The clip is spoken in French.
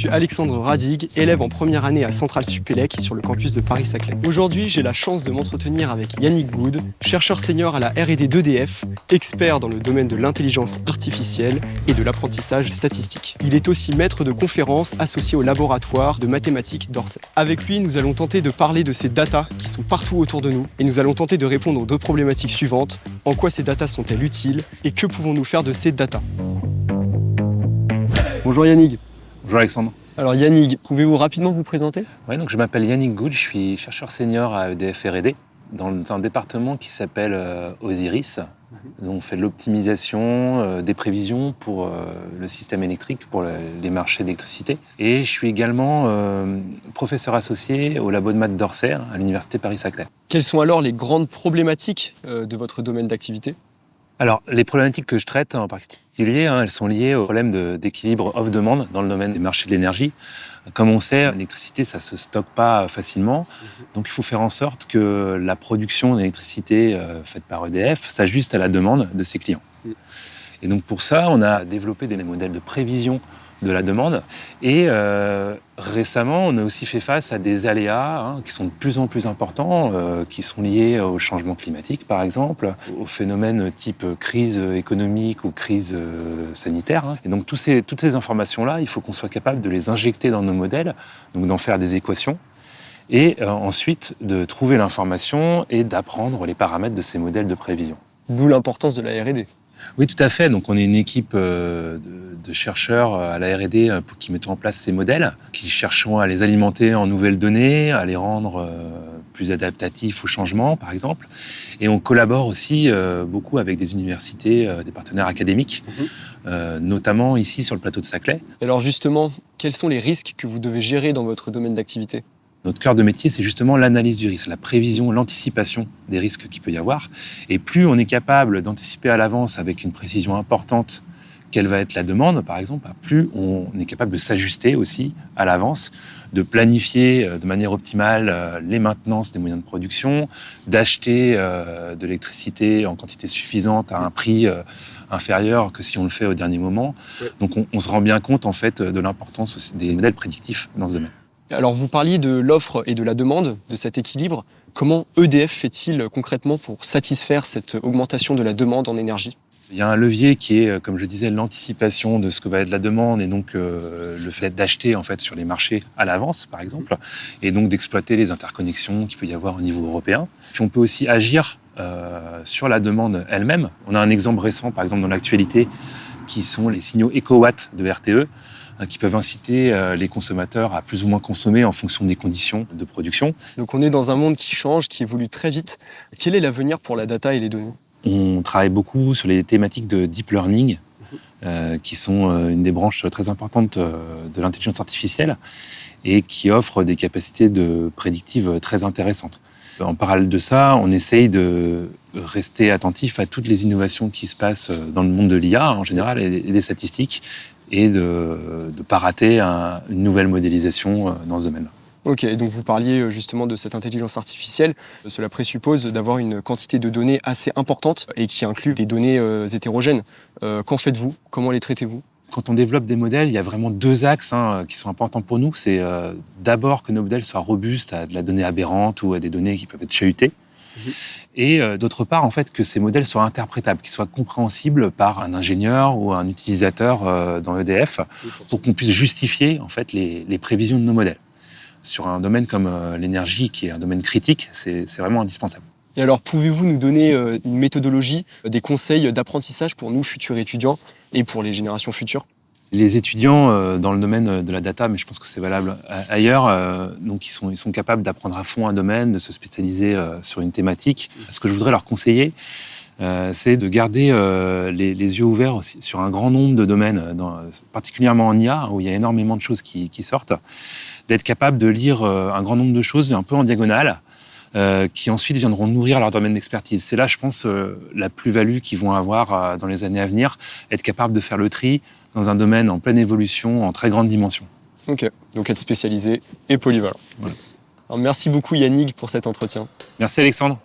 suis Alexandre Radig, élève en première année à Centrale Supélec sur le campus de Paris-Saclay. Aujourd'hui, j'ai la chance de m'entretenir avec Yannick Good, chercheur senior à la R&D d'EDF, expert dans le domaine de l'intelligence artificielle et de l'apprentissage statistique. Il est aussi maître de conférences associé au laboratoire de mathématiques d'Orsay. Avec lui, nous allons tenter de parler de ces datas qui sont partout autour de nous et nous allons tenter de répondre aux deux problématiques suivantes. En quoi ces datas sont-elles utiles et que pouvons-nous faire de ces datas? Bonjour Yannick. Bonjour Alexandre. Alors Yannick, pouvez-vous rapidement vous présenter? Ouais, donc je m'appelle Yannick Good, je suis chercheur senior à EDF R&D dans un département qui s'appelle Osiris. Donc on fait de l'optimisation, des prévisions pour le système électrique, pour les marchés d'électricité. Et je suis également professeur associé au labo de maths d'Orsay à l'université Paris-Saclay. Quelles sont alors les grandes problématiques de votre domaine d'activité? Alors, les problématiques que je traite en particulier, elles sont liées au problème d'équilibre off-demand dans le domaine des marchés de l'énergie. Comme on sait, l'électricité, ça ne se stocke pas facilement. Donc, il faut faire en sorte que la production d'électricité faite par EDF s'ajuste à la demande de ses clients. Et donc, pour ça, on a développé des modèles de prévision de la demande. Et récemment, on a aussi fait face à des aléas qui sont de plus en plus importants, qui sont liés au changement climatique, par exemple, aux phénomènes type crise économique ou crise sanitaire. Et donc, toutes ces informations-là, il faut qu'on soit capable de les injecter dans nos modèles, donc d'en faire des équations, et ensuite de trouver l'information et d'apprendre les paramètres de ces modèles de prévision. D'où l'importance de la R&D. Oui, tout à fait. Donc, on est une équipe de chercheurs à la R&D qui mettons en place ces modèles, qui cherchons à les alimenter en nouvelles données, à les rendre plus adaptatifs au changement, par exemple. Et on collabore aussi beaucoup avec des universités, des partenaires académiques, notamment ici sur le plateau de Saclay. Alors justement, quels sont les risques que vous devez gérer dans votre domaine d'activité? Notre cœur de métier, c'est justement l'analyse du risque, la prévision, l'anticipation des risques qu'il peut y avoir. Et plus on est capable d'anticiper à l'avance avec une précision importante quelle va être la demande, par exemple, plus on est capable de s'ajuster aussi à l'avance, de planifier de manière optimale les maintenances des moyens de production, d'acheter de l'électricité en quantité suffisante à un prix inférieur que si on le fait au dernier moment. Donc on se rend bien compte en fait de l'importance aussi des modèles prédictifs dans ce domaine. Alors vous parliez de l'offre et de la demande, de cet équilibre. Comment EDF fait-il concrètement pour satisfaire cette augmentation de la demande en énergie? Il y a un levier qui est, comme je disais, l'anticipation de ce que va être la demande et donc le fait d'acheter en fait sur les marchés à l'avance, par exemple, et donc d'exploiter les interconnexions qu'il peut y avoir au niveau européen. Puis on peut aussi agir sur la demande elle-même. On a un exemple récent, par exemple, dans l'actualité, qui sont les signaux EcoWatt de RTE, qui peuvent inciter les consommateurs à plus ou moins consommer en fonction des conditions de production. Donc on est dans un monde qui change, qui évolue très vite. Quel est l'avenir pour la data et les données? On travaille beaucoup sur les thématiques de deep learning, qui sont une des branches très importantes de l'intelligence artificielle et qui offrent des capacités prédictives très intéressantes. En parallèle de ça, on essaye de rester attentif à toutes les innovations qui se passent dans le monde de l'IA en général et des statistiques, et de ne pas rater une nouvelle modélisation dans ce domaine-là. Ok, donc vous parliez justement de cette intelligence artificielle. Cela présuppose d'avoir une quantité de données assez importante et qui inclut des données hétérogènes. Qu'en faites-vous? Comment les traitez-vous? Quand on développe des modèles, il y a vraiment deux axes qui sont importants pour nous. C'est d'abord que nos modèles soient robustes à de la donnée aberrante ou à des données qui peuvent être chahutées. Et d'autre part, en fait, que ces modèles soient interprétables, qu'ils soient compréhensibles par un ingénieur ou un utilisateur dans EDF pour qu'on puisse justifier en fait, les prévisions de nos modèles. Sur un domaine comme l'énergie, qui est un domaine critique, c'est vraiment indispensable. Et alors, pouvez-vous nous donner une méthodologie, des conseils d'apprentissage pour nous, futurs étudiants, et pour les générations futures? Les étudiants dans le domaine de la data, mais je pense que c'est valable ailleurs, donc ils sont capables d'apprendre à fond un domaine, de se spécialiser sur une thématique. Ce que je voudrais leur conseiller, c'est de garder les yeux ouverts aussi sur un grand nombre de domaines, particulièrement en IA, où il y a énormément de choses qui sortent, d'être capable de lire un grand nombre de choses un peu en diagonale, qui ensuite viendront nourrir leur domaine d'expertise. C'est là, je pense, la plus-value qu'ils vont avoir dans les années à venir, être capable de faire le tri dans un domaine en pleine évolution, en très grande dimension. Ok, donc être spécialisé et polyvalent. Voilà. Alors, merci beaucoup Yannick pour cet entretien. Merci Alexandre.